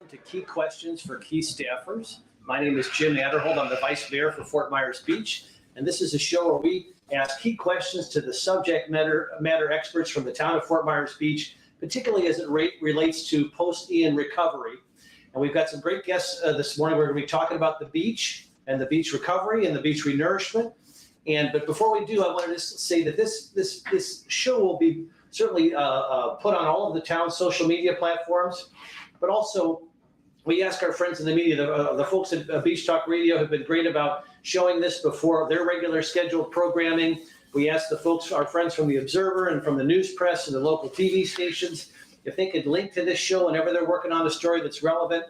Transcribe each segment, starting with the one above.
to Key Questions for Key Staffers. My name is Jim Atterholt. I'm the Vice Mayor for Fort Myers Beach, and this is a show where we ask key questions to the subject matter experts from the town of Fort Myers Beach, particularly as it relates to post-Ian recovery. And we've got some great guests this morning. We're going to be talking about the beach and the beach recovery and the beach renourishment. But before we do, I wanted to say that this show will be certainly put on all of the town's social media platforms, but also we ask our friends in the media, the folks at Beach Talk Radio have been great about showing this before their regular scheduled programming. We asked the folks, our friends from the Observer and from the news press and the local TV stations, if they could link to this show whenever they're working on a story that's relevant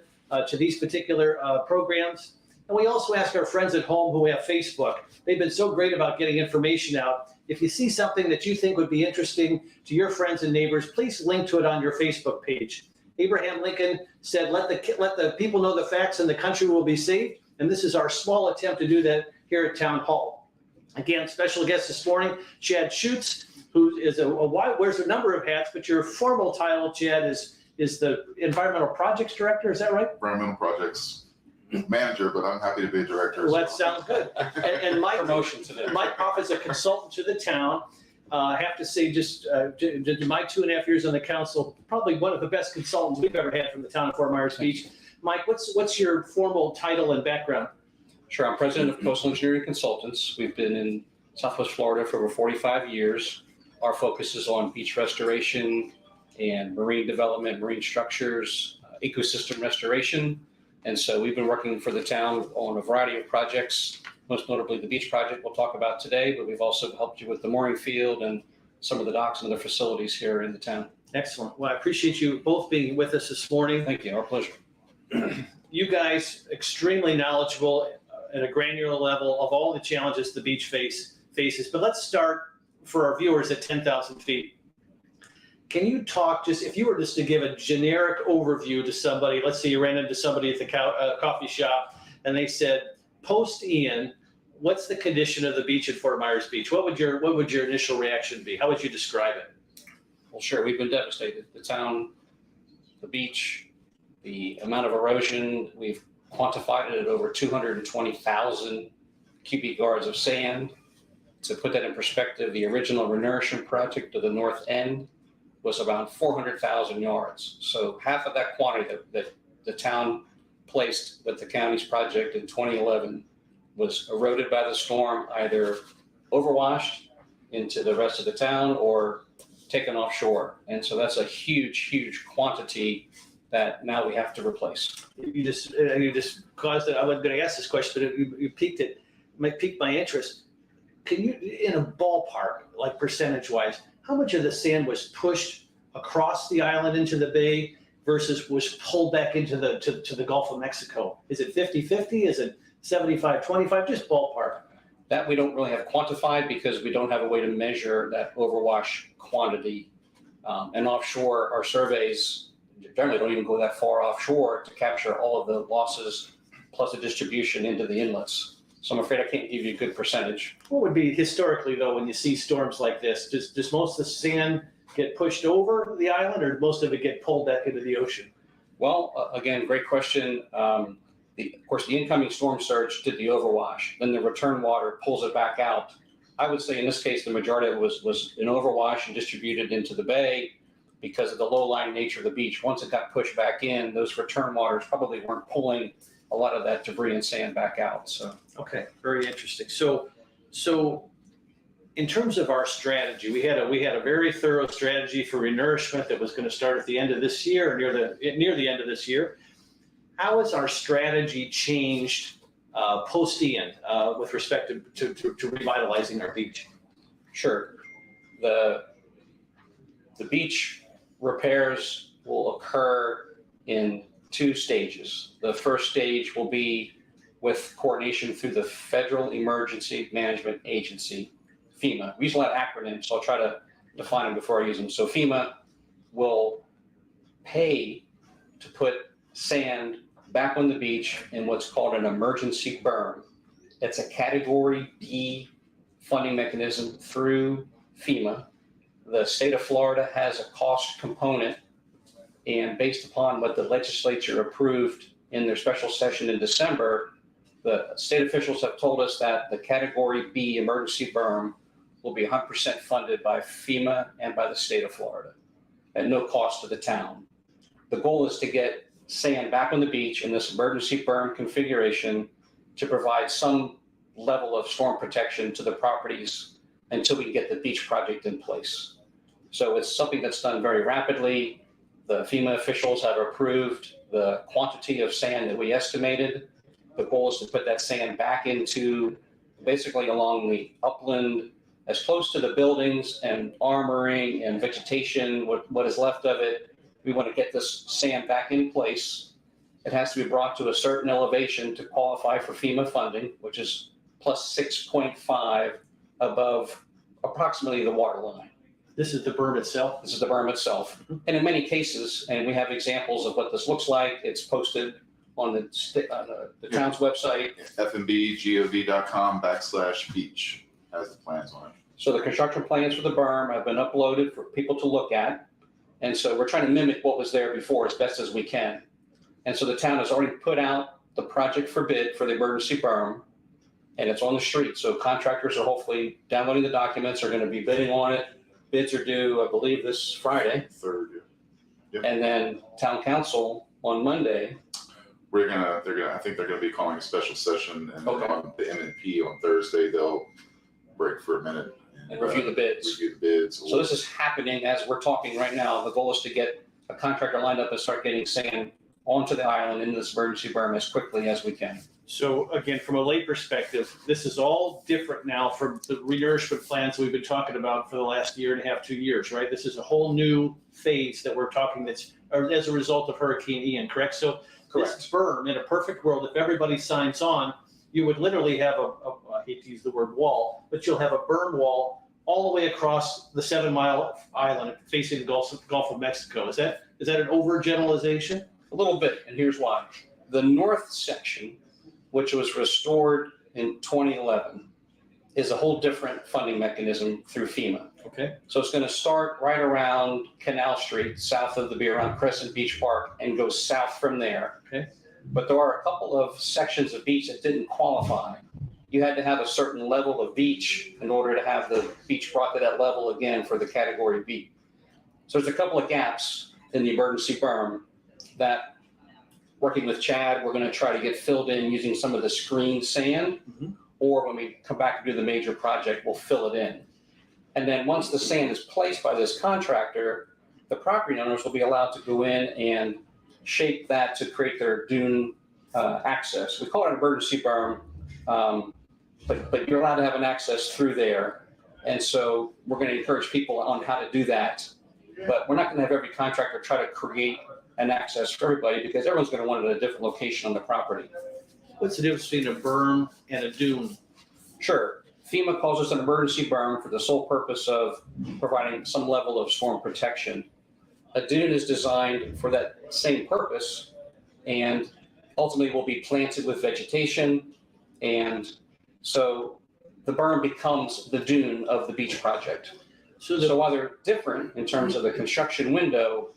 to these particular programs. And we also ask our friends at home who have Facebook. They've been so great about getting information out. If you see something that you think would be interesting to your friends and neighbors, please link to it on your Facebook page. Abraham Lincoln said, let the people know the facts and the country will be saved. And this is our small attempt to do that here at Town Hall. Again, special guest this morning, Chad Schutz, who is wears a number of hats, but your formal title, Chad, is the Environmental Projects Director. Is that right? Environmental Projects Manager, but I'm happy to be a director. Well, that sounds good. And Mike, promotion today. Mike off as a consultant to the town. I have to say, just my 2.5 years on the council, probably one of the best consultants we've ever had from the town of Fort Myers Beach. Mike, what's your formal title and background? Sure, I'm president of Coastal Engineering Consultants. We've been in Southwest Florida for over 45 years. Our focus is on beach restoration and marine development, marine structures, ecosystem restoration. And so we've been working for the town on a variety of projects, most notably the beach project we'll talk about today, but we've also helped you with the mooring field and some of the docks and other facilities here in the town. Excellent. Well, I appreciate you both being with us this morning. Thank you. Our pleasure. You guys extremely knowledgeable at a granular level of all the challenges the beach faces. But let's start for our viewers at 10,000 feet. Can you talk, just if you were just to give a generic overview to somebody, let's say you ran into somebody at the coffee shop and they said, post-Ian, what's the condition of the beach at Fort Myers Beach? What would your initial reaction be? How would you describe it? Well, sure, we've been devastated. The town, the beach, the amount of erosion, we've quantified it at over 220,000 cubic yards of sand. To put that in perspective, the original renourishment project to the north end was about 400,000 yards. So half of that quantity that the town placed with the county's project in 2011 was eroded by the storm, either overwashed into the rest of the town or taken offshore. And so that's a huge, huge quantity that now we have to replace. You just caused it. I wasn't going to ask this question, but you piqued my interest. Can you, in a ballpark, like percentage-wise, how much of the sand was pushed across the island into the bay versus was pulled back into the Gulf of Mexico? Is it 50-50? Is it 75-25? Just ballpark. That we don't really have quantified because we don't have a way to measure that overwash quantity. And offshore, our surveys generally don't even go that far offshore to capture all of the losses plus the distribution into the inlets. So I'm afraid I can't give you a good percentage. What would be historically, though, when you see storms like this, does most of the sand get pushed over the island or most of it get pulled back into the ocean? Well, again, great question. Of course, the incoming storm surge did the overwash. Then the return water pulls it back out. I would say in this case, the majority of it was an overwash and distributed into the bay because of the low-lying nature of the beach. Once it got pushed back in, those return waters probably weren't pulling a lot of that debris and sand back out. So okay, very interesting. So in terms of our strategy, we had a very thorough strategy for renourishment that was going to start at the end of this year, or near the end of this year. How has our strategy changed post-Ian with respect to revitalizing our beach? Sure. The beach repairs will occur in 2 stages. The first stage will be with coordination through the Federal Emergency Management Agency, FEMA. We use a lot of acronyms, so I'll try to define them before I use them. So FEMA will pay to put sand back on the beach in what's called an emergency berm. It's a Category B funding mechanism through FEMA. The state of Florida has a cost component And based upon what the legislature approved in their special session in December, the state officials have told us that the Category B emergency berm will be 100% funded by FEMA and by the state of Florida at no cost to the town. The goal is to get sand back on the beach in this emergency berm configuration to provide some level of storm protection to the properties until we get the beach project in place. So it's something that's done very rapidly. The FEMA officials have approved the quantity of sand that we estimated. The goal is to put that sand back into basically along the upland, as close to the buildings and armoring and vegetation, what is left of it. We want to get this sand back in place. It has to be brought to a certain elevation to qualify for FEMA funding, which is plus 6.5 above approximately the water line. This is the berm itself? This is the berm itself. And in many cases, and we have examples of what this looks like, it's posted on the town's website. fmbgov.com/beach has the plans on it. So the construction plans for the berm have been uploaded for people to look at. And so we're trying to mimic what was there before as best as we can. And so the town has already put out the project for bid for the emergency berm, and it's on the street. So contractors are hopefully downloading the documents, are going to be bidding on it. Bids are due, I believe, this Friday. Third, yeah. And then town council on Monday. I think they're gonna be calling a special session, and then Okay. on the M&P on Thursday, they'll break for a minute And review the bids. Review the bids. So this is happening as we're talking right now. The goal is to get a contractor lined up and start getting sand onto the island in this emergency berm as quickly as we can. So again, from a lay perspective, this is all different now from the renourishment plans we've been talking about for the last year and a half, 2 years, right? This is a whole new phase that we're talking that's as a result of Hurricane Ian, correct? So this berm, in a perfect world, if everybody signs on, you would literally have I hate to use the word wall, but you'll have a berm wall all the way across the 7-mile island facing the Gulf of Mexico. Is that an overgeneralization? A little bit, and here's why. The north section, which was restored in 2011, is a whole different funding mechanism through FEMA. Okay. So it's going to start right around Canal Street, south of be around Crescent Beach Park, and go south from there. Okay. But there are a couple of sections of beach that didn't qualify. You had to have a certain level of beach in order to have the beach brought to that level again for the Category B. So there's a couple of gaps in the emergency berm that, working with Chad, we're going to try to get filled in using some of the screen sand, or when we come back to do the major project, we'll fill it in. And then once the sand is placed by this contractor, the property owners will be allowed to go in and shape that to create their dune access. We call it an emergency berm, but you're allowed to have an access through there. And so we're going to encourage people on how to do that. But we're not going to have every contractor try to create an access for everybody, because everyone's going to want it at a different location on the property. What's the difference between a berm and a dune? Sure. FEMA calls us an emergency berm for the sole purpose of providing some level of storm protection. A dune is designed for that same purpose, and ultimately will be planted with vegetation. And so the berm becomes the dune of the beach project. So while they're different in terms of the construction window,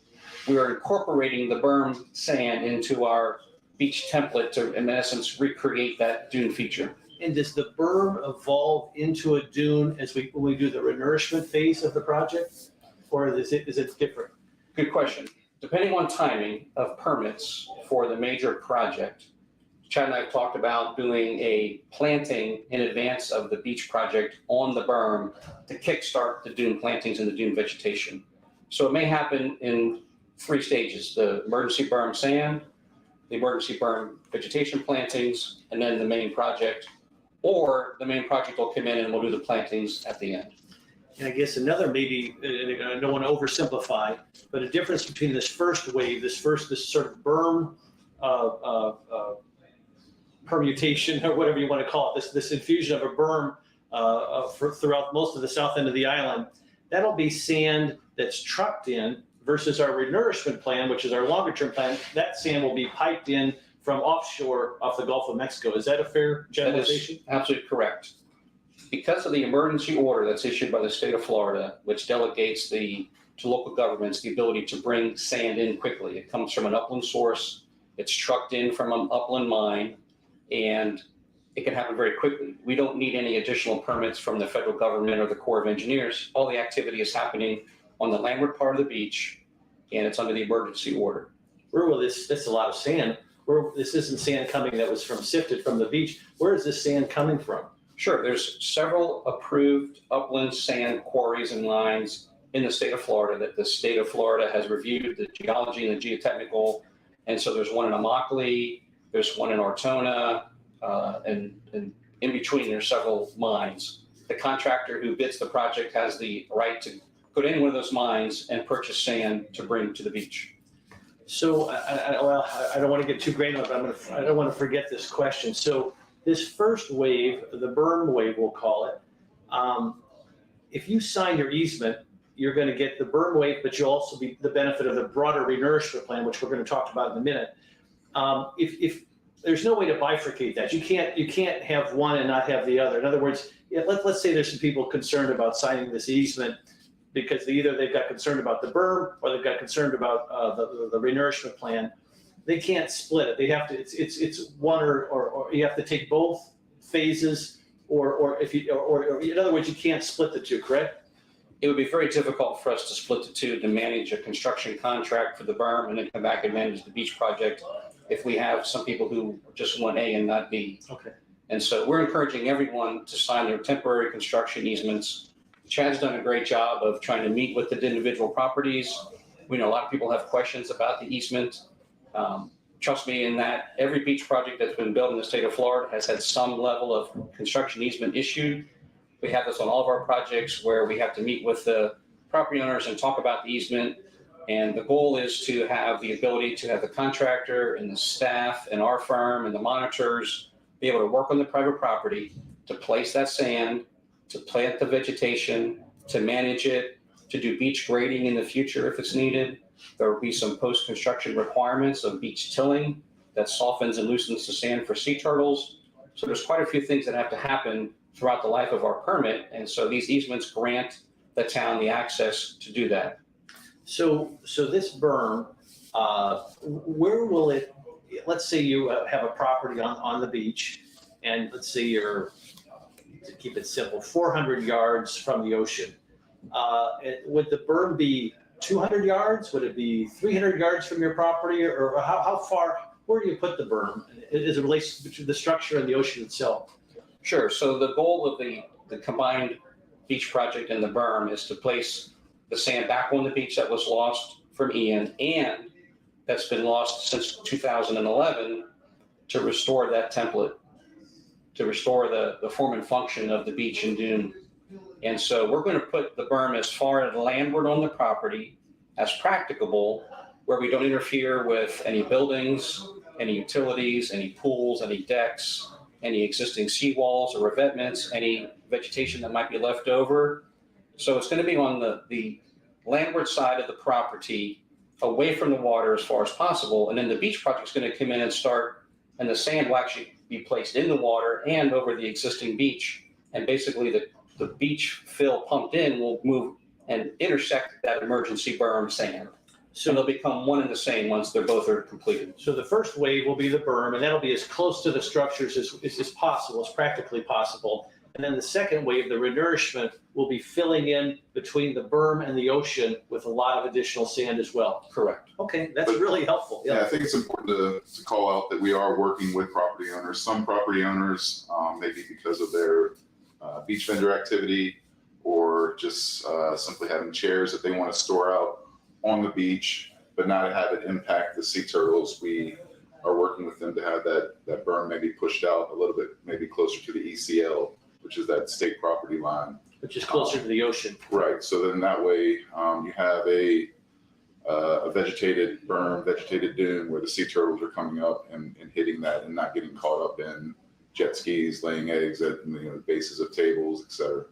we are incorporating the berm sand into our beach template to, in essence, recreate that dune feature. And does the berm evolve into a dune when we do the renourishment phase of the project? Or is it different? Good question. Depending on timing of permits for the major project, Chad and I have talked about doing a planting in advance of the beach project on the berm to kickstart the dune plantings and the dune vegetation. So it may happen in 3 stages: the emergency berm sand, the emergency berm vegetation plantings, and then the main project. Or the main project will come in and we'll do the plantings at the end. And I guess another maybe, and I don't want to oversimplify, but a difference between this first wave, this sort of berm permutation, or whatever you want to call it, this infusion of a berm throughout most of the south end of the island, that'll be sand that's trucked in, versus our renourishment plan, which is our longer term plan. That sand will be piped in from offshore off the Gulf of Mexico. Is that a fair generalization? That is absolutely correct. Because of the emergency order that's issued by the state of Florida, which delegates the to local governments the ability to bring sand in quickly. It comes from an upland source, it's trucked in from an upland mine, and it can happen very quickly. We don't need any additional permits from the federal government or the Corps of Engineers. All the activity is happening on the landward part of the beach, and it's under the emergency order. Where will that's a lot of sand. This isn't sand coming that was sifted from the beach. Where is this sand coming from? Sure, there's several approved upland sand quarries and lines in the state of Florida that the state of Florida has reviewed the geology and the geotechnical. And so there's one in Immokalee, there's one in Ortona, and in between there's several mines. The contractor who bids the project has the right to go to any one of those mines and purchase sand to bring to the beach. So, I don't want to get too granular, but I don't want to forget this question. So this first wave, the berm wave, we'll call it, if you sign your easement, you're going to get the berm wave, but you'll also be the benefit of the broader renourishment plan, which we're going to talk about in a minute. If there's no way to bifurcate that, you can't have one and not have the other. In other words, let's say there's some people concerned about signing this easement because either they've got concerned about the berm or they've got concerned about the renourishment plan. They can't split it. They have to. It's one or you have to take both phases, or in other words, you can't split the two. Correct? It would be very difficult for us to split the two to manage a construction contract for the berm and then come back and manage the beach project if we have some people who just want A and not B. Okay. And so we're encouraging everyone to sign their temporary construction easements. Chad's done a great job of trying to meet with the individual properties. We know a lot of people have questions about the easement. Trust me in that every beach project that's been built in the state of Florida has had some level of construction easement issued. We have this on all of our projects where we have to meet with the property owners and talk about the easement. And the goal is to have the ability to have the contractor and the staff and our firm and the monitors be able to work on the private property, to place that sand, to plant the vegetation, to manage it, to do beach grading in the future if it's needed. There will be some post-construction requirements of beach tilling that softens and loosens the sand for sea turtles. So there's quite a few things that have to happen throughout the life of our permit. And so these easements grant the town the access to do that. So this berm, where will it? Let's say you have a property on the beach, and let's say you're, to keep it simple, 400 yards from the ocean. Would the berm be 200 yards? Would it be 300 yards from your property, or how far? Where do you put the berm as it relates to the structure and the ocean itself? Sure. So the goal of the combined beach project and the berm is to place the sand back on the beach that was lost from Ian and that's been lost since 2011 to restore that template, to restore the form and function of the beach and dune. And so we're going to put the berm as far landward on the property as practicable, where we don't interfere with any buildings, any utilities, any pools, any decks, any existing seawalls or revetments, any vegetation that might be left over. So it's going to be on the landward side of the property, away from the water as far as possible. And then the beach project is going to come in and start, and the sand will actually be placed in the water and over the existing beach. And basically the beach fill pumped in will move and intersect that emergency berm sand. So they'll become one and the same once they're both are completed. So the first wave will be the berm, and that'll be as close to the structures as possible, as practically possible. And then the second wave, the renourishment, will be filling in between the berm and the ocean with a lot of additional sand as well. Correct. Okay, that's really helpful. Yeah, I think it's important to call out that we are working with property owners. Some property owners, maybe because of their beach vendor activity or just simply having chairs that they want to store out on the beach, but not have it impact the sea turtles. We are working with them to have that berm maybe pushed out a little bit, maybe closer to the ECL, which is that state property line. Which is closer to the ocean. Right. So then that way you have a vegetated berm, vegetated dune where the sea turtles are coming up and hitting that and not getting caught up in jet skis, laying eggs at the bases of tables, et cetera.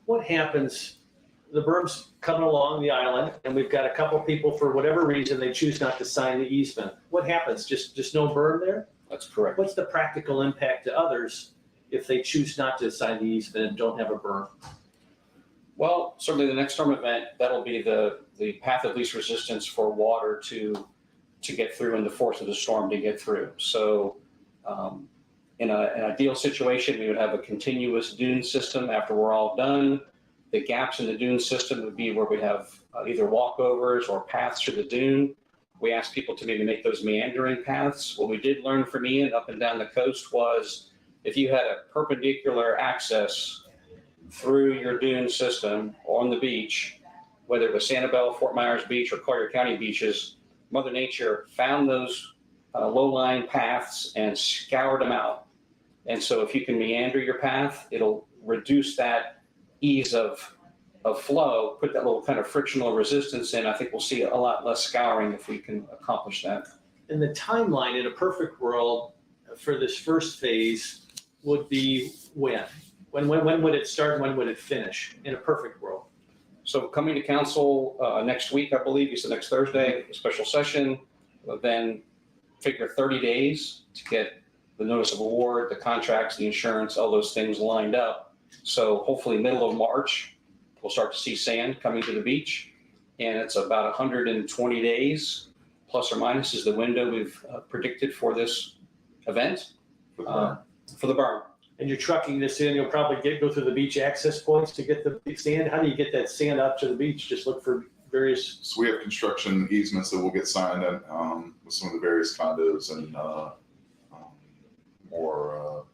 What happens? The berm's coming along the island, and we've got a couple people, for whatever reason, they choose not to sign the easement. What happens? Just no berm there? That's correct. What's the practical impact to others if they choose not to sign the easement and don't have a berm? Well, certainly the next storm event, that'll be the the path of least resistance for water to get through and the force of the storm to get through. So in an ideal situation, we would have a continuous dune system after we're all done. The gaps in the dune system would be where we have either walkovers or paths through the dune. We asked people to maybe make those meandering paths. What we did learn from Ian up and down the coast was if you had a perpendicular access through your dune system on the beach, whether it was Sanibel, Fort Myers Beach, or Collier County beaches, Mother Nature found those low-lying paths and scoured them out. And so if you can meander your path, it'll reduce that ease of flow, put that little kind of frictional resistance in. I think we'll see a lot less scouring if we can accomplish that. And the timeline in a perfect world for this first phase would be when? When would it start and when would it finish in a perfect world? So coming to council next week, I believe, you said next Thursday, a special session, then figure 30 days to get the notice of award, the contracts, the insurance, all those things lined up. So hopefully middle of March, we'll start to see sand coming to the beach. And it's about 120 days, plus or minus, is the window we've predicted for this event for the berm. And you're trucking this in, you'll probably go through the beach access points to get the sand. How do you get that sand up to the beach? Just look for various. So we have construction easements that will get signed with some of the various condos and more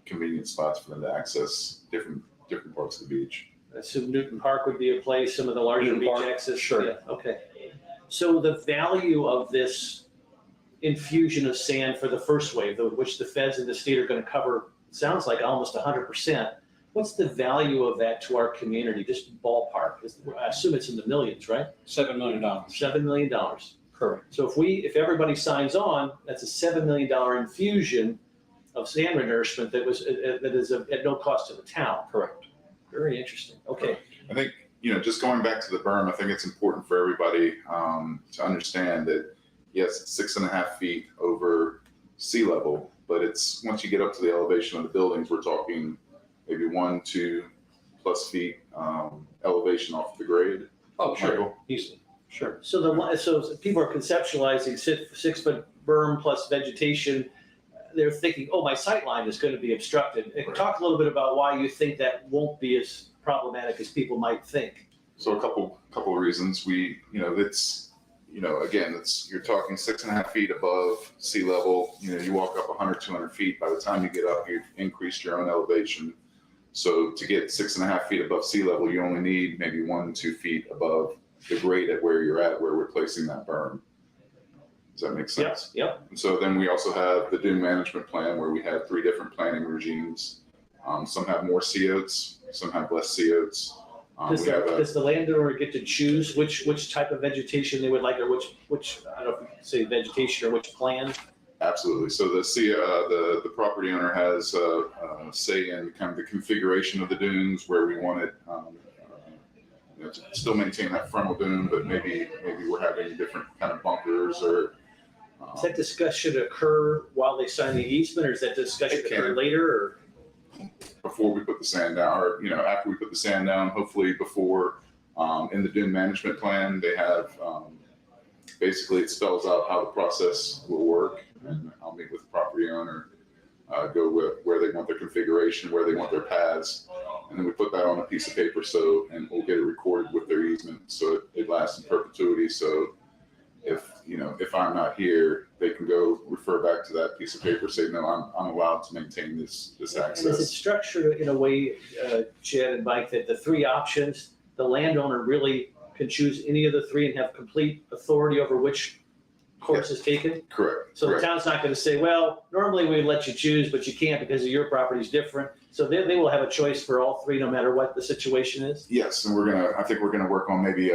convenient spots for them to access different parts of the beach. I assume Newton Park would be a place, some of the larger Newton beach Park, access. sure. Yeah, okay. So the value of this infusion of sand for the first wave, which the feds and the state are going to cover, sounds like almost 100%. What's the value of that to our community? Just ballpark. I assume it's in the millions, right? $7 million. $7 million. Correct. So if everybody signs on, that's a $7 million infusion of sand renourishment that is at no cost to the town. Correct. Very interesting. Okay. I think, just going back to the berm, I think it's important for everybody to understand that, yes, it's 6.5 feet over sea level, but it's once you get up to the elevation of the buildings, we're talking maybe 1-2+ feet elevation off the grade. Oh, sure. Michael? Easily. Sure. So people are conceptualizing 6-foot berm plus vegetation. They're thinking, oh, my sight line is going to be obstructed. Right. Talk a little bit about why you think that won't be as problematic as people might think. So a couple of reasons. Again, you're talking 6.5 feet above sea level. You walk up 100, 200 feet. By the time you get up, you've increased your own elevation. So to get 6.5 feet above sea level, you only need maybe 1-2 feet above the grade at where you're at, where we're placing that berm. Does that make sense? Yep. And so then we also have the dune management plan where we have 3 different planning regimes. Some have more COs, some have less COs. Does the landowner get to choose which type of vegetation they would like, or which I don't know if you can say vegetation or which plan? Absolutely. So the property owner has a say in kind of the configuration of the dunes, where we want it to still maintain that frontal dune, but maybe we're having different kind of bunkers or. Does that discussion occur while they sign the easement, or is that discussion occur later? Or? Before we put the sand down, or after we put the sand down, hopefully before. In the dune management plan, they have basically it spells out how the process will work, and I'll meet with the property owner, go with where they want their configuration, where they want their paths, and then we put that on a piece of paper. And we'll get it recorded with their easement, so it lasts in perpetuity. So if I'm not here, they can go refer back to that piece of paper, say, no, I'm allowed to maintain this access. And is it structured in a way, Chad and Mike, that the 3 options, the landowner really can choose any of the 3 and have complete authority over which course is taken? Correct. So correct. the town's not going to say, well, normally we let you choose, but you can't because your property is different. So they will have a choice for all 3, no matter what the situation is? Yes, and I think we're gonna work on maybe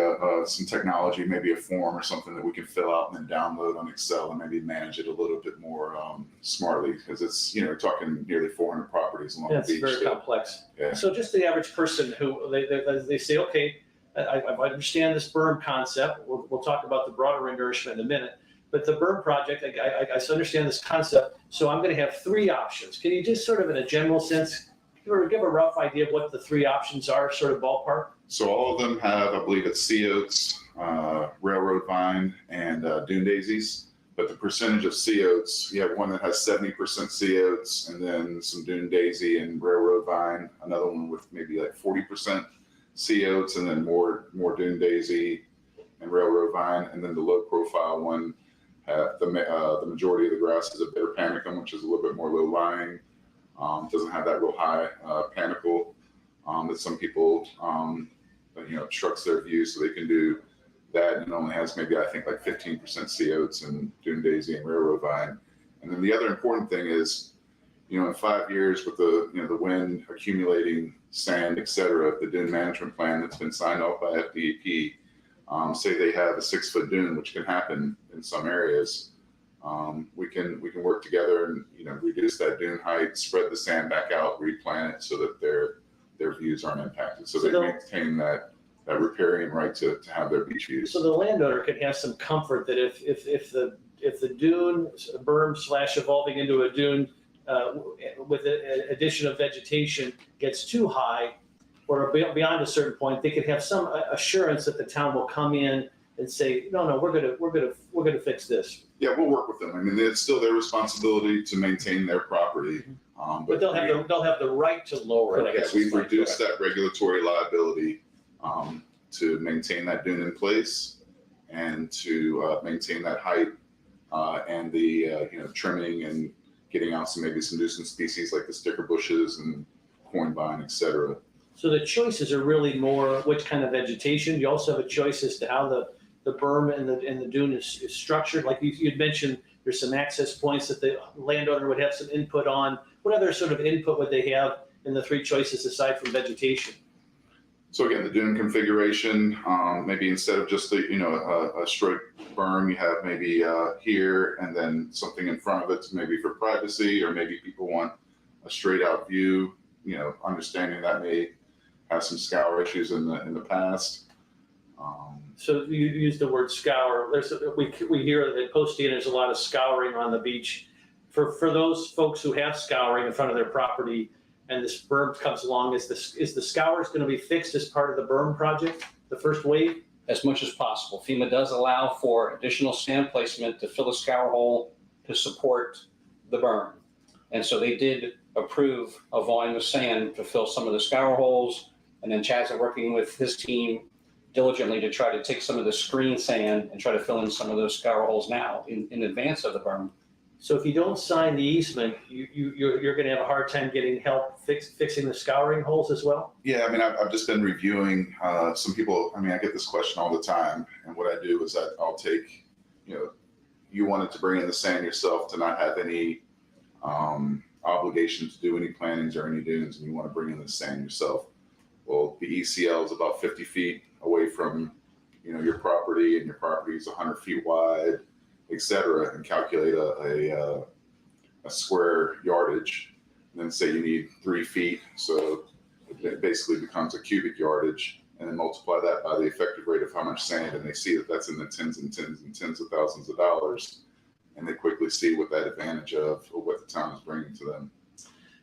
some technology, maybe a form or something that we can fill out and then download on Excel and maybe manage it a little bit more smartly, because it's, we're talking nearly 400 properties along the beach. It's very complex. Yeah. So just the average person who they say, okay, I understand this berm concept. We'll talk about the broader renourishment in a minute. But the berm project, I understand this concept, so I'm going to have 3 options. Can you just sort of, in a general sense, give a rough idea of what the 3 options are, sort of ballpark? So all of them have, I believe it's COs, railroad vine and dune daisies. But the percentage of sea oats, you have one that has 70% sea oats, and then some dune daisy and railroad vine. Another one with maybe like 40% sea oats, and then more dune daisy and railroad vine. And then the low profile one, the majority of the grass is a bitter panicum, which is a little bit more low lying. Doesn't have that real high panicle that some people obstructs their view, so they can do that, and it only has maybe I think like 15% sea oats and dune daisy and railroad vine. And then the other important thing is, in 5 years with the wind accumulating sand, et cetera, the dune management plan that's been signed off by FDEP, say they have a 6-foot dune, which can happen in some areas. We can work together and reduce that dune height, spread the sand back out, replant it so that their views aren't impacted. So they maintain that riparian right to have their beach views. So the landowner can have some comfort that if the dune berm / evolving into a dune with the addition of vegetation gets too high or beyond a certain point, they could have some assurance that the town will come in and say, no, we're gonna fix this. Yeah, we'll work with them. I mean, it's still their responsibility to maintain their property. But they'll have the right to lower it, I guess. We've reduced that regulatory liability to maintain that dune in place and to maintain that height and the trimming and getting out some nuisance species like the sticker bushes and corn vine, et cetera. So the choices are really more which kind of vegetation. You also have a choice as to how the berm and the dune is structured. Like you'd mentioned, there's some access points that the landowner would have some input on. What other sort of input would they have in the 3 choices aside from vegetation? So again, the dune configuration, maybe instead of just a straight berm, you have maybe here and then something in front of it, maybe for privacy, or maybe people want a straight out view. Understanding that may have some scour issues in the past. So you use the word scour. We hear that at Postia there's a lot of scouring on the beach. For those folks who have scouring in front of their property, and this berm comes along, is the scours going to be fixed as part of the berm project, the first wave? As much as possible. FEMA does allow for additional sand placement to fill a scour hole to support the berm. And so they did approve a volume of sand to fill some of the scour holes. And then Chad's working with his team diligently to try to take some of the screen sand and try to fill in some of those scour holes now in advance of the berm. So if you don't sign the easement, you're going to have a hard time getting help fixing the scouring holes as well? Yeah, I mean, I've just been reviewing some people. I mean, I get this question all the time. And what I do is I'll take, you wanted to bring in the sand yourself to not have any obligation to do any plantings or any dunes, and you want to bring in the sand yourself. Well, the ECL is about 50 feet away from, your property, and your property is 100 feet wide, et cetera, and calculate a square yardage, and then say you need 3 feet. So it basically becomes a cubic yardage, and then multiply that by the effective rate of how much sand, and they see that that's in the tens and tens and tens of thousands of dollars. And they quickly see what that advantage of what the town is bringing to them.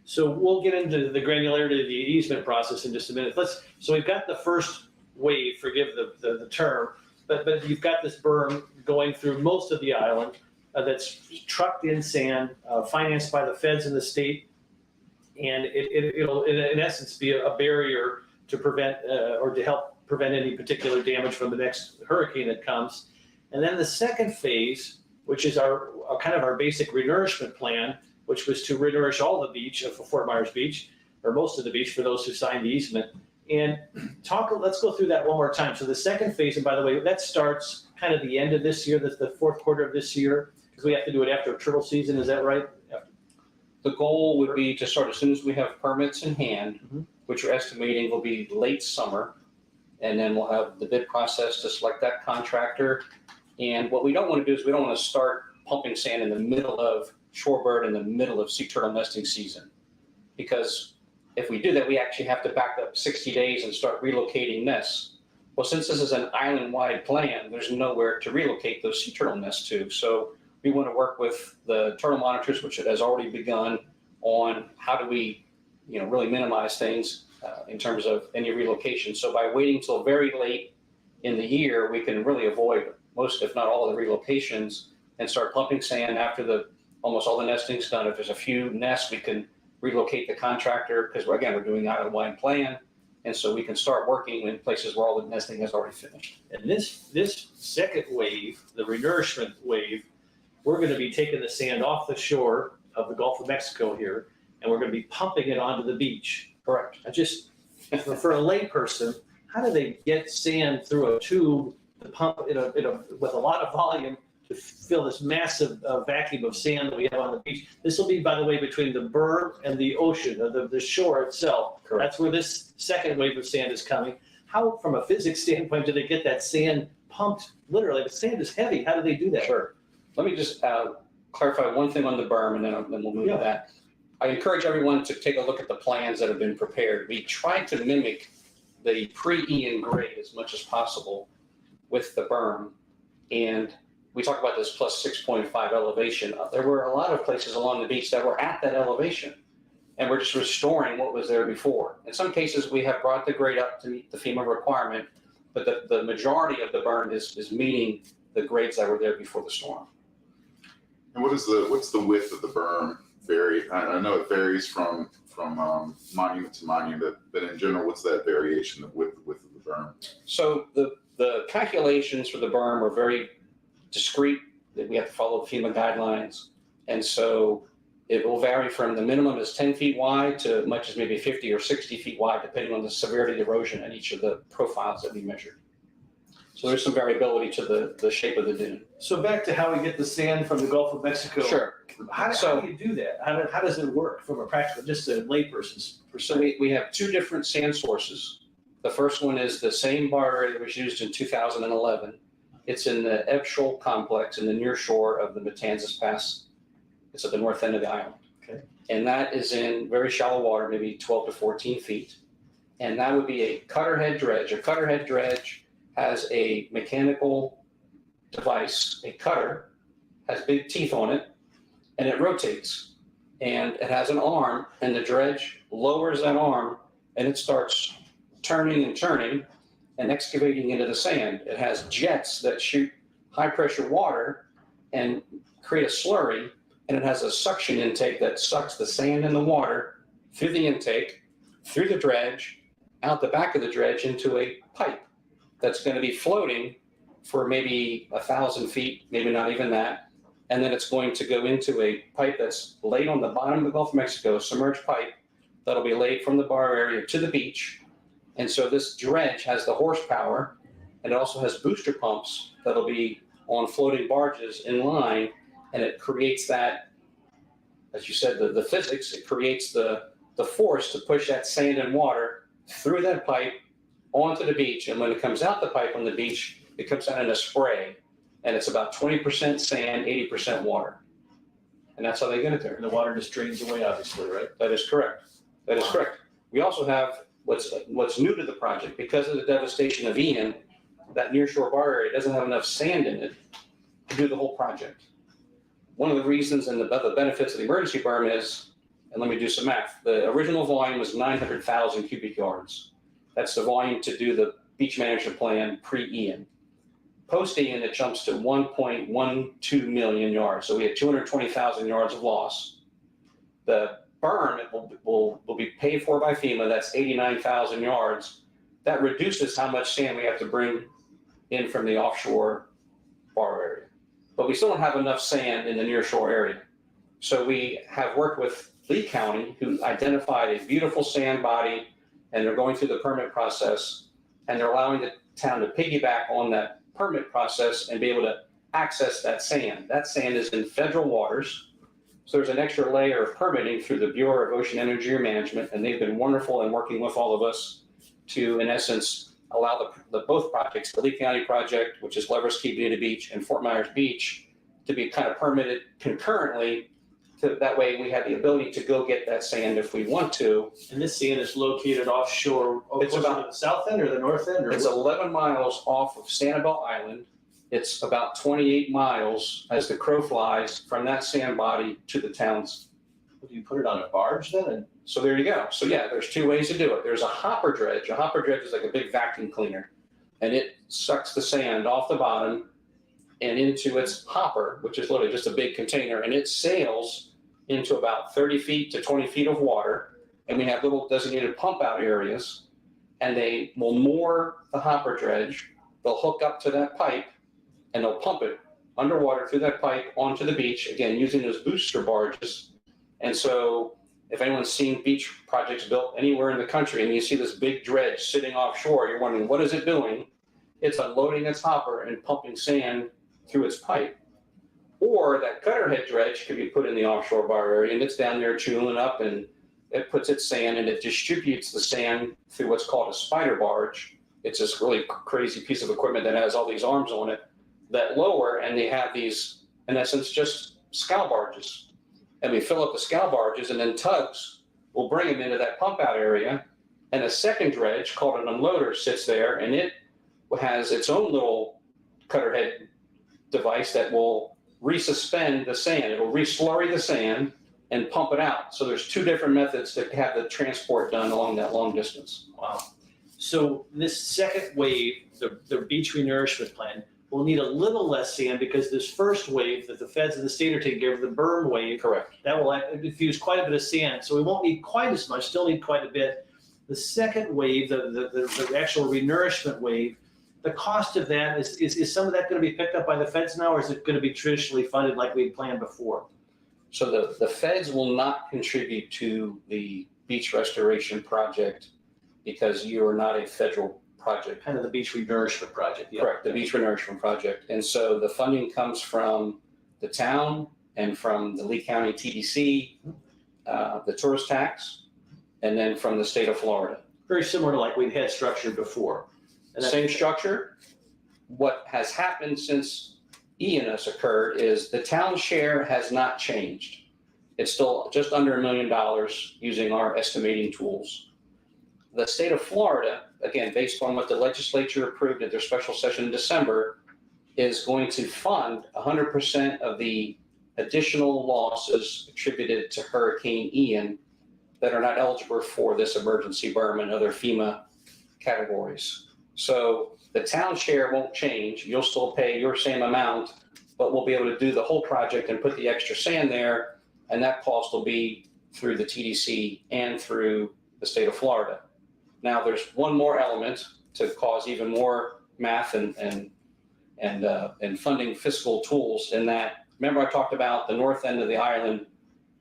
So we'll get into the granularity of the easement process in just a minute. So we've got the first wave, forgive the term, but you've got this berm going through most of the island that's trucked in sand, financed by the feds in the state, and it'll in essence be a barrier to prevent or to help prevent any particular damage from the next hurricane that comes. And then the second phase, which is our kind of our basic renourishment plan, which was to renourish all the beach of Fort Myers Beach, or most of the beach for those who signed the easement. And let's go through that one more time. So the second phase, and by the way, that starts kind of the end of this year, the 4th quarter of this year, because we have to do it after turtle season, is that right? The goal would be to start as soon as we have permits in hand, which we're estimating will be late summer. And then we'll have the bid process to select that contractor. And what we don't want to do is we don't want to start pumping sand in the middle of shorebird, in the middle of sea turtle nesting season. Because if we do that, we actually have to back up 60 days and start relocating nests. Well, since this is an island-wide plan, there's nowhere to relocate those sea turtle nests to. So we want to work with the turtle monitors, which has already begun, on how do we really minimize things in terms of any relocation. So by waiting till very late in the year, we can really avoid most, if not all, of the relocations and start pumping sand after almost all the nesting's done. If there's a few nests, we can relocate the contractor because again, we're doing island-wide plan. And so we can start working in places where all the nesting has already finished. And this second wave, the renourishment wave, we're going to be taking the sand off the shore of the Gulf of Mexico here, and we're going to be pumping it onto the beach. Correct. I just, for a layperson, how do they get sand through a tube to pump with a lot of volume to fill this massive vacuum of sand that we have on the beach? This will be, by the way, between the berm and the ocean, the shore itself. Correct. That's where this second wave of sand is coming. How, from a physics standpoint, do they get that sand pumped? Literally, the sand is heavy. How do they do that? Sure. Let me just clarify one thing on the berm, and then we'll move to that. I encourage everyone to take a look at the plans that have been prepared. We tried to mimic the pre-Ian grade as much as possible with the berm. And we talk about this plus 6.5 elevation. There were a lot of places along the beach that were at that elevation, and we're just restoring what was there before. In some cases, we have brought the grade up to meet the FEMA requirement, but the majority of the berm is meeting the grades that were there before the storm. And what's the width of the berm vary? I know it varies from monument to monument, but in general, what's that variation of width of the berm? So the calculations for the berm are very discrete, that we have to follow the FEMA guidelines. And so it will vary from the minimum is 10 feet wide to as much as maybe 50 or 60 feet wide, depending on the severity of the erosion and each of the profiles that we measured. So there's some variability to the shape of the dune. So back to how we get the sand from the Gulf of Mexico. Sure. How do you do that? How does it work from a practical, just a layperson's So perspective? we have two different sand sources. The first one is the same bar area that was used in 2011. It's in the Ebb Shoal complex in the near shore of the Matanzas Pass. It's at the north end of the island. Okay. And that is in very shallow water, maybe 12 to 14 feet. And that would be a cutter head dredge. A cutter head dredge has a mechanical device, a cutter, has big teeth on it, and it rotates. And it has an arm, and the dredge lowers that arm, and it starts turning and turning and excavating into the sand. It has jets that shoot high pressure water and create a slurry, and it has a suction intake that sucks the sand and the water through the intake, through the dredge, out the back of the dredge into a pipe that's going to be floating for maybe 1,000 feet, maybe not even that. And then it's going to go into a pipe that's laid on the bottom of the Gulf of Mexico, a submerged pipe that'll be laid from the bar area to the beach. And so this dredge has the horsepower, and it also has booster pumps that'll be on floating barges in line, and it creates that, as you said, the physics, it creates the force to push that sand and water through that pipe onto the beach. And when it comes out the pipe on the beach, it comes out in a spray, and it's about 20% sand, 80% water. And that's how they get it there. And the water just drains away, obviously, right? That is correct. That is correct. We also have what's new to the project. Because of the devastation of Ian, that nearshore bar area doesn't have enough sand in it to do the whole project. One of the reasons and the benefits of the emergency berm is, and let me do some math, the original volume was 900,000 cubic yards. That's the volume to do the beach management plan pre-Ian. Post-Ian, it jumps to 1.12 million yards. So we had 220,000 yards of loss. The berm will be paid for by FEMA. That's 89,000 yards. That reduces how much sand we have to bring in from the offshore bar area. But we still don't have enough sand in the nearshore area. So we have worked with Lee County, who identified a beautiful sand body, and they're going through the permit process, and they're allowing the town to piggyback on that permit process and be able to access that sand. That sand is in federal waters. So there's an extra layer of permitting through the Bureau of Ocean Energy Management, and they've been wonderful in working with all of us to, in essence, allow the both projects, the Lee County project, which is Lovers Key Bonita Beach, and Fort Myers Beach, to be kind of permitted concurrently. That way we have the ability to go get that sand if we want to. And this sand is located offshore, It's closer about- to the south end or the north end? Or It's 11 miles off of Sanibel Island. It's about 28 miles as the crow flies from that sand body to the towns. do you put it on a barge then? And So there you go. So yeah, there's two ways to do it. There's a hopper dredge. A hopper dredge is like a big vacuum cleaner. and it sucks the sand off the bottom and into its hopper, which is literally just a big container, and it sails into about 30 feet to 20 feet of water. And we have little designated pump out areas, and they will moor the hopper dredge. They'll hook up to that pipe and they'll pump it underwater through that pipe onto the beach, again, using those booster barges. And so if anyone's seen beach projects built anywhere in the country and you see this big dredge sitting offshore, you're wondering, what is it doing? It's unloading its hopper and pumping sand through its pipe. Or that cutter head dredge could be put in the offshore bar area, and it's down there chewing up, and it puts its sand and it distributes the sand through what's called a spider barge. It's this really crazy piece of equipment that has all these arms on it that lower, and they have these, in essence, just scow barges. And we fill up the scow barges, and then tugs will bring them into that pump out area. And a second dredge called an unloader sits there, and it has its own little cutter head device that will resuspend the sand. It'll re-slurry the sand and pump it out. So there's two different methods to have the transport done along that long distance. Wow. So this second wave, the beach renourishment plan, will need a little less sand because this first wave that the feds and the state are taking care of, the berm wave, Correct. that will infuse quite a bit of sand. So we won't need quite as much, still need quite a bit. The second wave, the actual renourishment wave, the cost of that, is some of that going to be picked up by the feds now, or is it going to be traditionally funded like we had planned before? So the feds will not contribute to the beach restoration project because you are not a federal project. Kind of the beach renourishment project. Yeah. Correct, the beach renourishment project. And so the funding comes from the town and from the Lee County TDC, the tourist tax, and then from the state of Florida. Very similar to like we'd had structured before. And Same structure. What has happened since Ian has occurred is the town share has not changed. It's still just under $1 million using our estimating tools. The state of Florida, again, based on what the legislature approved at their special session in December, is going to fund 100% of the additional losses attributed to Hurricane Ian that are not eligible for this emergency berm and other FEMA categories. So the town share won't change. You'll still pay your same amount, but we'll be able to do the whole project and put the extra sand there, and that cost will be through the TDC and through the state of Florida. Now, there's one more element to cause even more math and funding fiscal tools in that, remember I talked about the north end of the island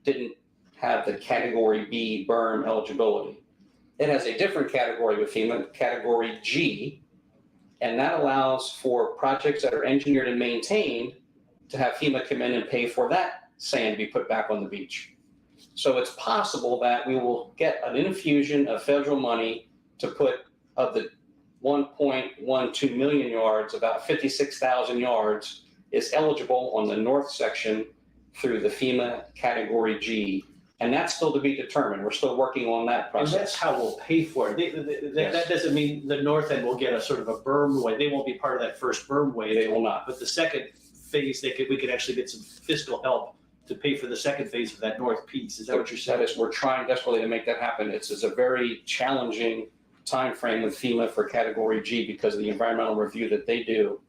didn't have the Category B berm eligibility. It has a different category with FEMA, Category G, and that allows for projects that are engineered and maintained to have FEMA come in and pay for that sand be put back on the beach. So it's possible that we will get an infusion of federal money to put, of the 1.12 million yards, about 56,000 yards is eligible on the north section through the FEMA Category G. And that's still to be determined. We're still working on that process. And that's how we'll pay for it. That doesn't mean the north end will get a sort of a berm wave. They won't be part of that first berm wave. They will not. But the second phase, we could actually get some fiscal help to pay for the second phase of that north piece. Is that what you're saying? That is, we're trying desperately to make that happen. It's a very challenging time frame with FEMA for Category G because of the environmental review that they do.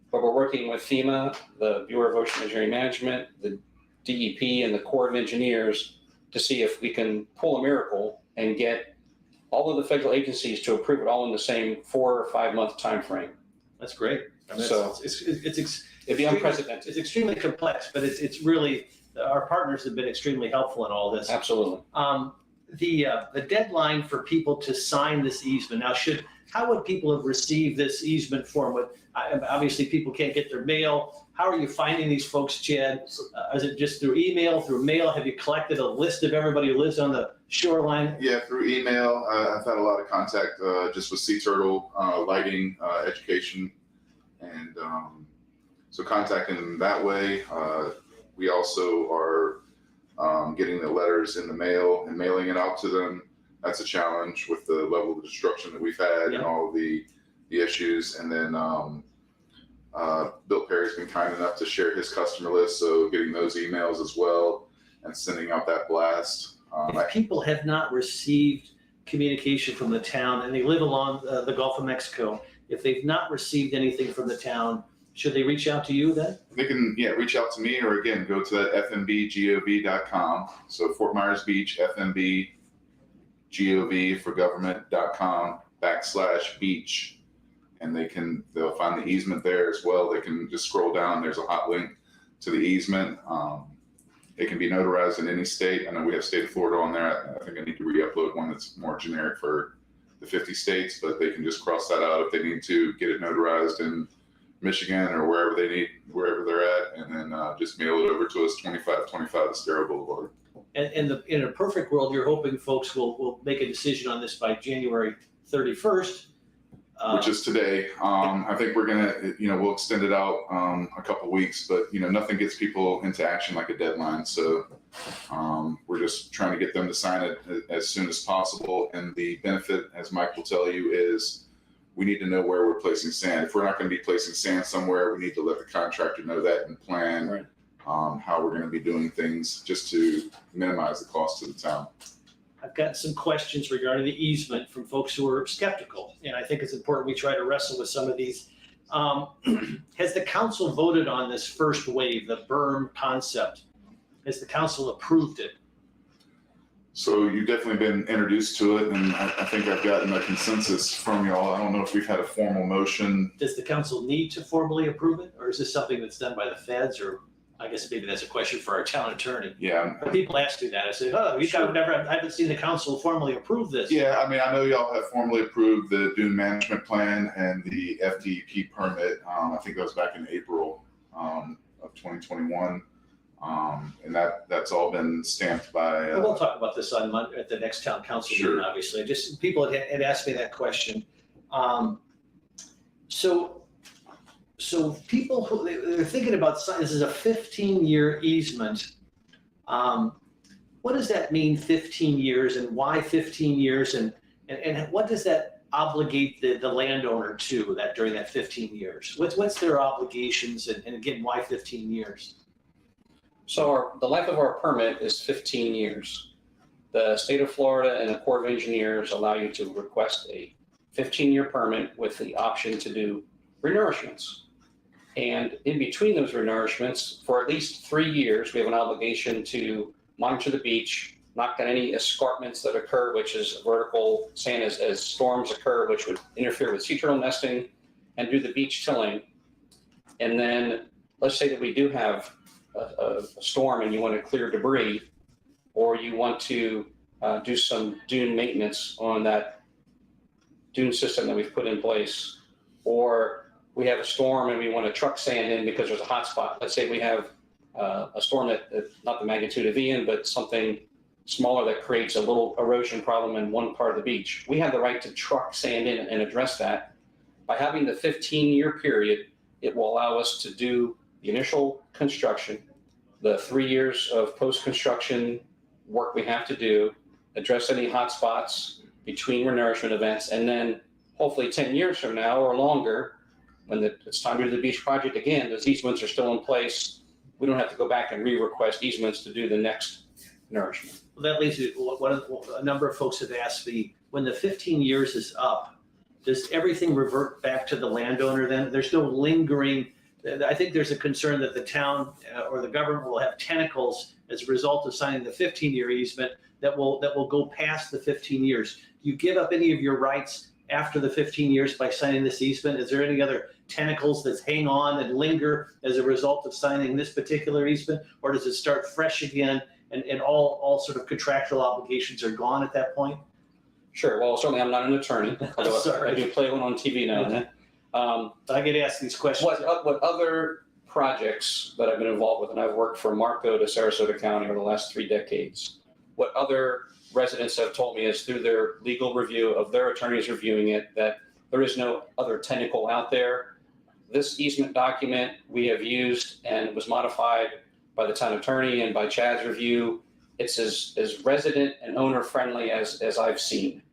But we're working with FEMA, the Bureau of Ocean Engineering Management, the DEP, and the Corps of Engineers to see if we can pull a miracle and get all of the federal agencies to approve it all in the same 4 or 5 month time frame. That's great. I mean, So it'd be unprecedented. It's extremely complex, but it's really, our partners have been extremely helpful in all this. Absolutely. The deadline for people to sign this easement, now how would people have received this easement form? Obviously people can't get their mail. How are you finding these folks, Chad? Is it just through email, through mail? Have you collected a list of everybody who lives on the shoreline? Yeah, through email. I've had a lot of contact just with sea turtle lighting education, and so contacting them that way. We also are getting the letters in the mail and mailing it out to them. That's a challenge with the level of destruction that we've had and all the issues. And then Bill Perry's been kind enough to share his customer list, so getting those emails as well and sending out that blast. If people have not received communication from the town and they live along the Gulf of Mexico If they've not received anything from the town, should they reach out to you then? They can, reach out to me, or again, go to that fmbgov.com. So Fort Myers Beach, fmbgov for government.com/beach. And they'll find the easement there as well. They can just scroll down. There's a hot link to the easement. It can be notarized in any state. I know we have state of Florida on there. I think I need to re-upload one that's more generic for the 50 states, but they can just cross that out if they need to get it notarized in Michigan or wherever they're at, and then just mail it over to us, 2525 Estero Boulevard. And in a perfect world, you're hoping folks will make a decision on this by January 31st. Which is today. I think we're gonna, we'll extend it out a couple weeks, but nothing gets people into action like a deadline. So we're just trying to get them to sign it as soon as possible. And the benefit, as Mike will tell you, is we need to know where we're placing sand. If we're not going to be placing sand somewhere, we need to let the contractor know that and plan Right. How we're going to be doing things just to minimize the cost to the town. I've got some questions regarding the easement from folks who are skeptical, and I think it's important we try to wrestle with some of these. Has the council voted on this first wave, the berm concept? Has the council approved it? So you've definitely been introduced to it, and I think I've gotten a consensus from y'all. I don't know if we've had a formal motion. Does the council need to formally approve it, or is this something that's done by the feds? Or I guess maybe that's a question for our town attorney. Yeah. But people ask me that. I say, I haven't seen the council formally approve this. Yeah, I mean, I know y'all have formally approved the dune management plan and the FDP permit. I think that was back in April of 2021. And that's all been stamped by. We'll talk about this on Monday at the next town council meeting, Sure. obviously. Just people had asked me that question. So people who they're thinking about, this is a 15-year easement. What does that mean, 15 years, and why 15 years? And what does that obligate the landowner to that during that 15 years? What's their obligations, and again, why 15 years? So the life of our permit is 15 years. The state of Florida and the Corps of Engineers allow you to request a 15-year permit with the option to do renourishments. And in between those renourishments, for at least 3 years, we have an obligation to monitor the beach, knock down any escarpments that occur, which is vertical sand as storms occur, which would interfere with sea turtle nesting, and do the beach tilling. And then let's say that we do have a storm and you want to clear debris, or you want to do some dune maintenance on that dune system that we've put in place, or we have a storm and we want to truck sand in because there's a hot spot. Let's say we have a storm that, not the magnitude of Ian, but something smaller that creates a little erosion problem in one part of the beach. We have the right to truck sand in and address that. By having the 15-year period, it will allow us to do the initial construction, the 3 years of post-construction work we have to do, address any hot spots between renourishment events, and then hopefully 10 years from now or longer, when it's time to do the beach project again, those easements are still in place. We don't have to go back and re-request easements to do the next nourishment. Well, that leads to a number of folks have asked me, when the 15 years is up, does everything revert back to the landowner then? There's no lingering. I think there's a concern that the town or the government will have tentacles as a result of signing the 15-year easement that will go past the 15 years. Do you give up any of your rights after the 15 years by signing this easement? Is there any other tentacles that hang on and linger as a result of signing this particular easement? Or does it start fresh again and all sort of contractual obligations are gone at that point? Sure. Well, certainly I'm not an attorney. Although Sorry. I do play one on TV now and then. I get asked these questions. What other projects that I've been involved with, and I've worked from Marco to Sarasota County over the last 3 decades, what other residents have told me is through their legal review of their attorneys reviewing it, that there is no other tentacle out there. This easement document we have used and was modified by the town attorney and by Chad's review. It's as resident and owner friendly as I've seen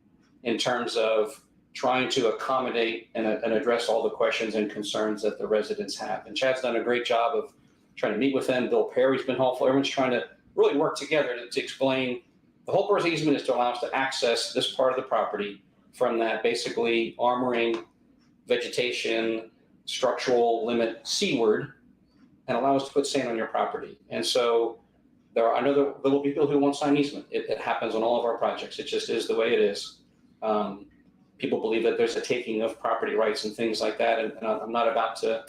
in terms of trying to accommodate and address all the questions and concerns that the residents have. And Chad's done a great job of trying to meet with them. Bill Perry's been helpful. Everyone's trying to really work together to explain the whole purpose of easement is to allow us to access this part of the property from that basically armoring vegetation, structural limit seaward, and allow us to put sand on your property. And so I know there will be people who won't sign easement. It happens on all of our projects. It just is the way it is. People believe that there's a taking of property rights and things like that. And I'm not about to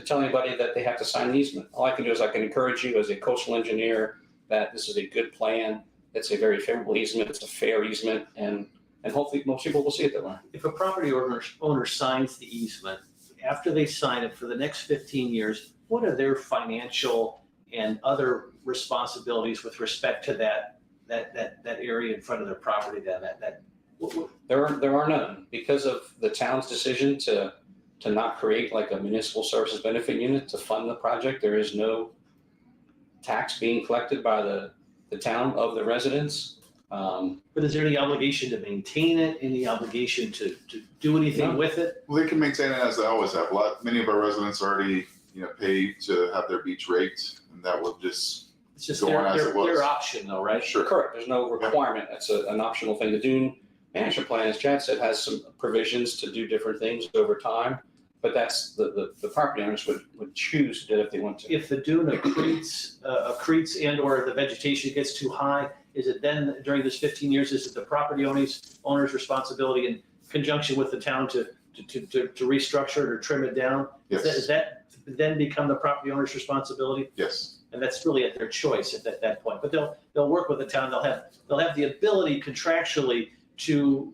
tell anybody that they have to sign an easement. All I can do is I can encourage you as a coastal engineer that this is a good plan. It's a very favorable easement. It's a fair easement. And hopefully most people will see it that way. If a property owner signs the easement, after they sign it for the next 15 years, what are their financial and other responsibilities with respect to that area in front of their property then? There are none. Because of the town's decision to not create like a municipal services benefit unit to fund the project, there is no tax being collected by the town of the residents. But is there any obligation to maintain it, any obligation to do anything with it? Well, they can maintain it as they always have. Many of our residents already, pay to have their beach raked, and that will just It's just go on as it was. their option though, right? Sure. Correct. There's no requirement. That's an optional thing. The dune management plan, as Chad said, has some provisions to do different things over time, but that's the property owners would choose to do it if they want to. If the dune accretes and or the vegetation gets too high, is it then during this 15 years, is it the property owner's responsibility in conjunction with the town to restructure it or trim it down? Yes. Does that then become the property owner's responsibility? Yes. And that's really at their choice at that point. But they'll work with the town. They'll have the ability contractually to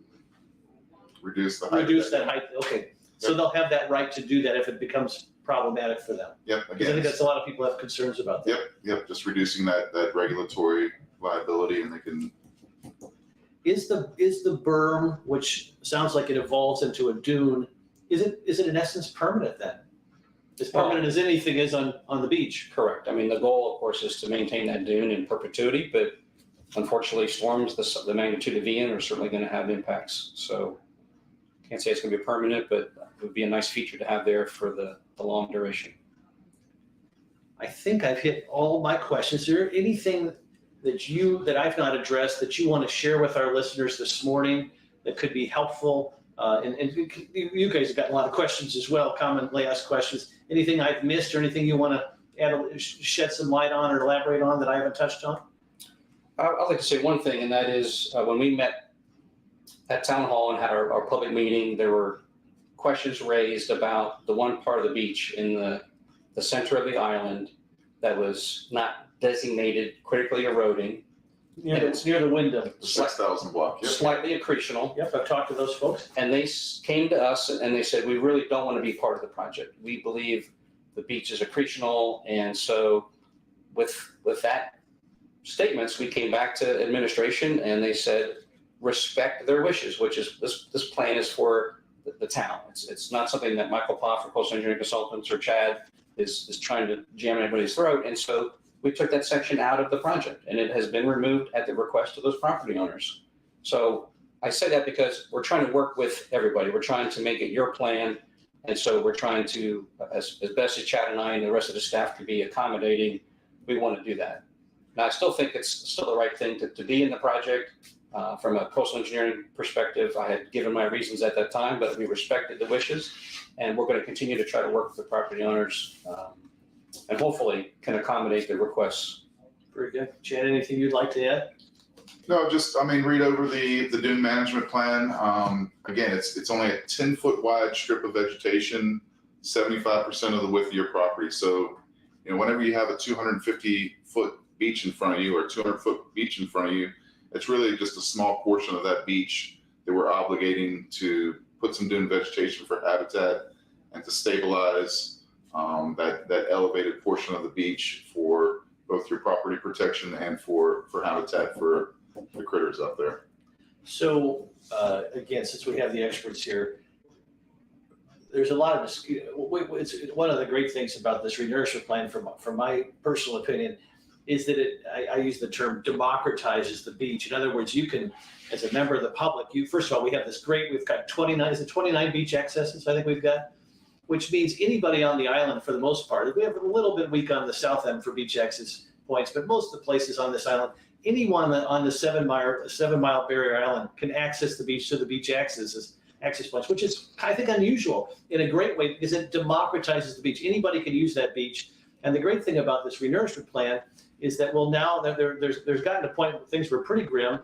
Reduce the height. reduce that height. Okay, so they'll have that right to do that if it becomes problematic for them. Yep. Because I Again. think that's a lot of people have concerns about that. Yep. Just reducing that regulatory liability, and they can. Is the berm, which sounds like it evolves into a dune, is it in essence permanent then? As permanent as anything is on the beach? Correct. I mean, the goal, of course, is to maintain that dune in perpetuity, but unfortunately, storms the magnitude of Ian are certainly going to have impacts. So can't say it's going to be permanent, but it would be a nice feature to have there for the long duration. I think I've hit all my questions. Is there anything that I've not addressed that you want to share with our listeners this morning that could be helpful? And you guys have got a lot of questions as well, commonly asked questions. Anything I've missed or anything you want to shed some light on or elaborate on that I haven't touched on? I'd like to say one thing, and that is when we met at Town Hall and had our public meeting, there were questions raised about the one part of the beach in the center of the island that was not designated critically eroding. It's near the window. 6,000 block. Yep. Slightly accretional. Yep, I've talked to those folks. And they came to us and they said, we really don't want to be part of the project. We believe the beach is accretional. And so with that statements, we came back to administration and they said, respect their wishes, which is this plan is for the town. It's not something that Michael Ploff or Coastal Engineering Consultants or Chad is trying to jam anybody's throat. And so we took that section out of the project and it has been removed at the request of those property owners. So I say that because we're trying to work with everybody. We're trying to make it your plan. And so we're trying to, as best as Chad and I and the rest of the staff can be accommodating, we want to do that. Now, I still think it's still the right thing to be in the project. From a coastal engineering perspective, I had given my reasons at that time, but we respected the wishes. And we're going to continue to try to work with the property owners and hopefully can accommodate their requests. Very good. Chad, anything you'd like to add? No, read over the dune management plan. Again, it's only a 10-foot wide strip of vegetation, 75% of the width of your property. So, whenever you have a 250-foot beach in front of you or a 200-foot beach in front of you, it's really just a small portion of that beach that we're obligating to put some dune vegetation for habitat and to stabilize that elevated portion of the beach for both your property protection and for habitat for the critters up there. So again, since we have the experts here, there's a lot of it's one of the great things about this renourishment plan, from my personal opinion, is that I use the term democratizes the beach. In other words, you can, as a member of the public, first of all, we've got 29 beach accesses, I think we've got, which means anybody on the island for the most part. We have a little bit weak on the south end for beach access points, but most of the places on this island, anyone on the 7 mile barrier island can access the beach to the beach access access points, which is, I think, unusual in a great way because it democratizes the beach. Anybody can use that beach. And the great thing about this renourishment plan is that, well, now that there's gotten a point where things were pretty grim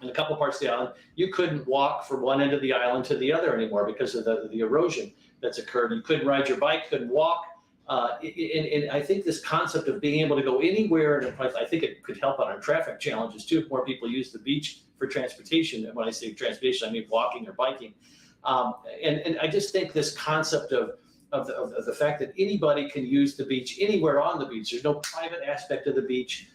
in a couple parts of the island. You couldn't walk from one end of the island to the other anymore because of the erosion that's occurred. You couldn't ride your bike, couldn't walk. And I think this concept of being able to go anywhere in a place, I think it could help on our traffic challenges too, if more people use the beach for transportation. And when I say transportation, I mean walking or biking. And I just think this concept of the fact that anybody can use the beach anywhere on the beach. There's no private aspect of the beach.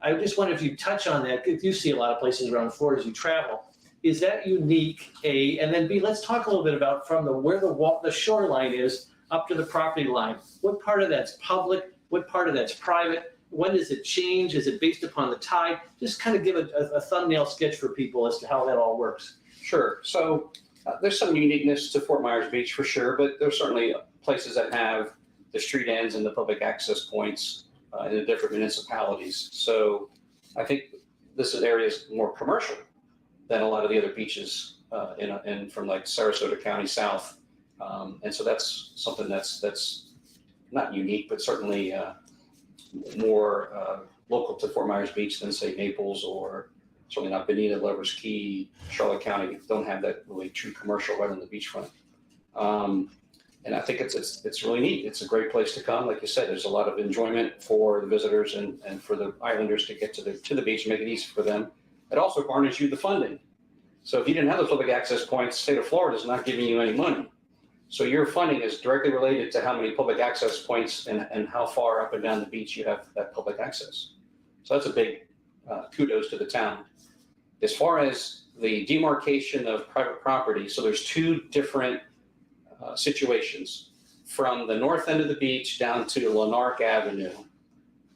I just wonder if you touch on that. If you see a lot of places around Florida as you travel, is that unique? A, and then B, let's talk a little bit about from where the shoreline is up to the property line. What part of that's public? What part of that's private? When does it change? Is it based upon the tide? Just kind of give a thumbnail sketch for people as to how that all works. Sure. So there's some uniqueness to Fort Myers Beach for sure, but there's certainly places that have the street ends and the public access points in the different municipalities. So I think this area is more commercial than a lot of the other beaches in from like Sarasota County south. And so that's something that's not unique, but certainly more local to Fort Myers Beach than say Naples, or certainly not Bonita, Lover's Key, Charlotte County don't have that really true commercial right on the beachfront. And I think it's really neat. It's a great place to come. Like you said, there's a lot of enjoyment for the visitors and for the islanders to get to the beach and make it easy for them. It also garners you the funding. So if you didn't have those public access points, the state of Florida is not giving you any money. So your funding is directly related to how many public access points and how far up and down the beach you have that public access. So that's a big kudos to the town. As far as the demarcation of private property, so there's two different situations. From the north end of the beach down to Lanark Avenue,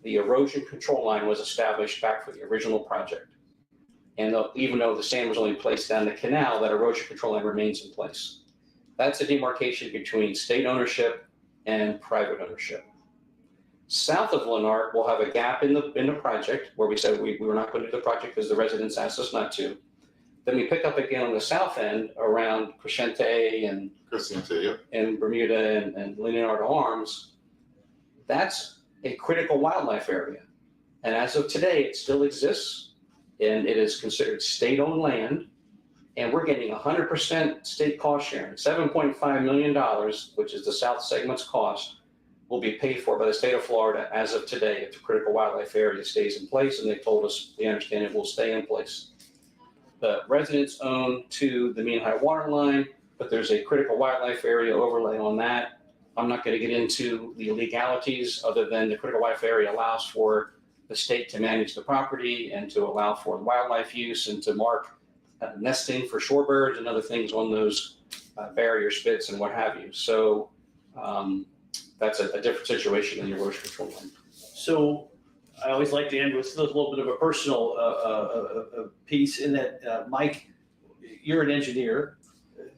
the erosion control line was established back for the original project. And even though the sand was only placed down the canal, that erosion control line remains in place. That's a demarcation between state ownership and private ownership. South of Lanark, we'll have a gap in the project where we said we were not going to do the project because the residents asked us not to. Then we pick up again on the south end around Crescente and Bermuda and Leonardo Arms. That's a critical wildlife area. And as of today, it still exists and it is considered state-owned land. And we're getting 100% state cost sharing. $7.5 million, which is the south segment's cost, will be paid for by the state of Florida as of today if the critical wildlife area stays in place. And they told us they understand it will stay in place. The residents own to the mean high water line, but there's a critical wildlife area overlay on that. I'm not going to get into the legalities other than the critical wildlife area allows for the state to manage the property and to allow for wildlife use and to mark nesting for shorebirds and other things on those barrier spits and what have you. So that's a different situation than your erosion control line. So I always like to end with a little bit of a personal piece in that, Mike, you're an engineer.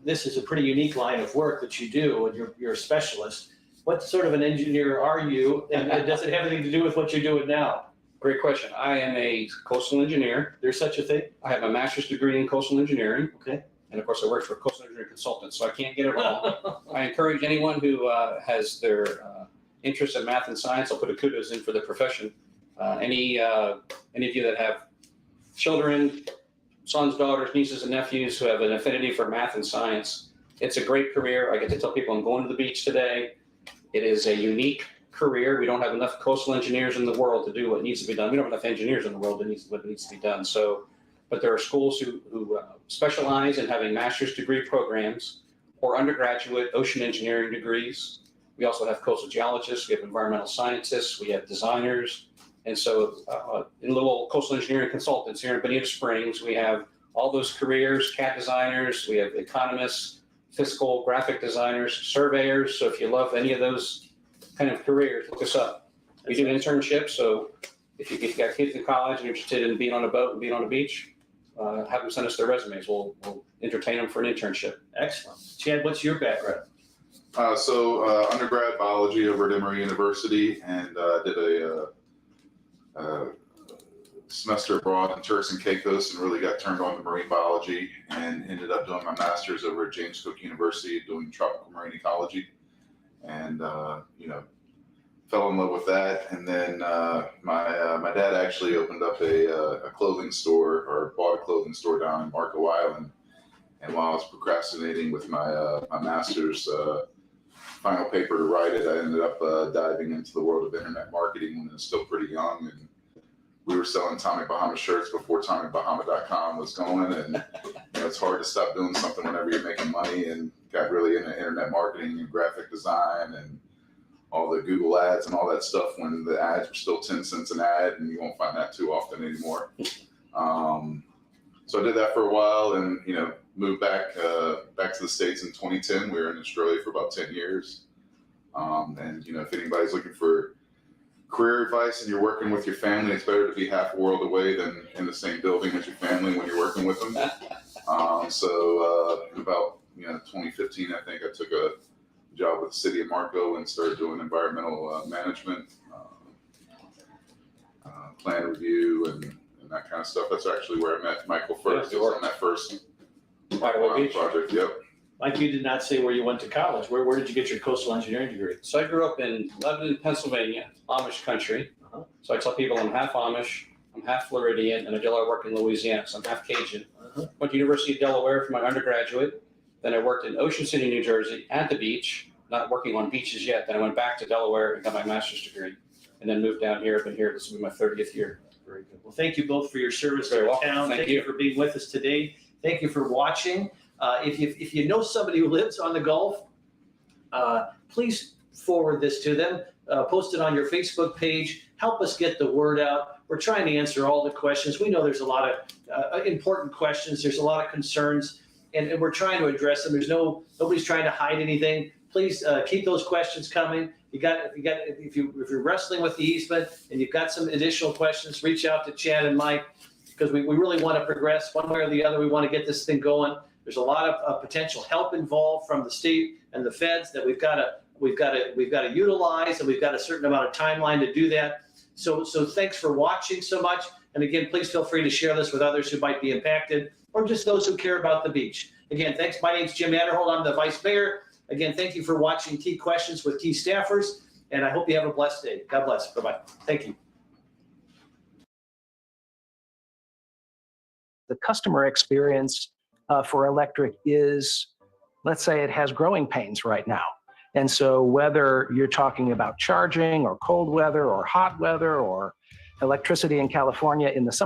This is a pretty unique line of work that you do, and you're a specialist. What sort of an engineer are you, and does it have anything to do with what you're doing now? Great question. I am a coastal engineer. There's such a thing? I have a master's degree in coastal engineering. Okay. And of course, I work for a coastal engineering consultant, so I can't get it wrong. I encourage anyone who has their interest in math and science, I'll put a kudos in for the profession. Any of you that have children, sons, daughters, nieces, and nephews who have an affinity for math and science, it's a great career. I get to tell people I'm going to the beach today. It is a unique career. We don't have enough coastal engineers in the world to do what needs to be done. We don't have enough engineers in the world that needs to be done. So, but there are schools who specialize in having master's degree programs or undergraduate ocean engineering degrees. We also have coastal geologists, we have environmental scientists, we have designers. And so in little coastal engineering consultants here in Bonita Springs, we have all those careers, CAD designers, we have economists, fiscal, graphic designers, surveyors. So if you love any of those kind of careers, look us up. We do internships, so if you've got kids in college and you're interested in being on a boat and being on a beach, have them send us their resumes. We'll entertain them for an internship. Excellent. Chad, what's your background? Undergrad biology over at Emory University, and did a semester abroad in Turks and Caicos and really got turned on to marine biology and ended up doing my master's over at James Cook University doing tropical marine ecology. And, fell in love with that. And then my dad actually opened up a clothing store, or bought a clothing store down in Marco Island. And while I was procrastinating with my master's final paper to write it, I ended up diving into the world of internet marketing when I was still pretty young. And we were selling Tommy Bahama shirts before TommyBahama.com was going. And it's hard to stop doing something whenever you're making money, and got really into internet marketing and graphic design and all the Google ads and all that stuff when the ads were still 10 cents an ad, and you won't find that too often anymore. So I did that for a while, and moved back to the States in 2010. We were in Australia for about 10 years. And if anybody's looking for career advice and you're working with your family, it's better to be half a world away than in the same building as your family when you're working with them. So in about 2015, I think I took a job with the city of Marco and started doing environmental management, plan review, and that kind of stuff. That's actually where I met Michael first. It was on that first project. Yep. Mike, you did not say where you went to college. Where did you get your coastal engineering degree? So I grew up in Lebanon, Pennsylvania, Amish country. So I tell people I'm half Amish, I'm half Floridian, and I work in Louisiana, so I'm half Cajun. Went to University of Delaware for my undergraduate. Then I worked in Ocean City, New Jersey, at the beach, not working on beaches yet. Then I went back to Delaware and got my master's degree, and then moved down here. I've been here. This will be my 30th year. Very good. Well, thank you both for your service to Very the welcome. town. Thank you for being with us today. Thank you for watching. If you know somebody who lives on the Gulf, please forward this to them. Post it on your Facebook page. Help us get the word out. We're trying to answer all the questions. We know there's a lot of important questions. There's a lot of concerns, and we're trying to address them. Nobody's trying to hide anything. Please keep those questions coming. If you're wrestling with the easement and you've got some additional questions, reach out to Chad and Mike, because we really want to progress one way or the other. We want to get this thing going. There's a lot of potential help involved from the state and the feds that we've got to utilize, and we've got a certain amount of timeline to do that. So thanks for watching so much. And again, please feel free to share this with others who might be impacted, or just those who care about the beach. Again, thanks. My name's Jim Atterholt. I'm the Vice Mayor. Again, thank you for watching Key Questions with Key Staffers, and I hope you have a blessed day. God bless. Bye-bye. Thank you. The customer experience for electric is, let's say it has growing pains right now. And so whether you're talking about charging or cold weather or hot weather or electricity in California in the summer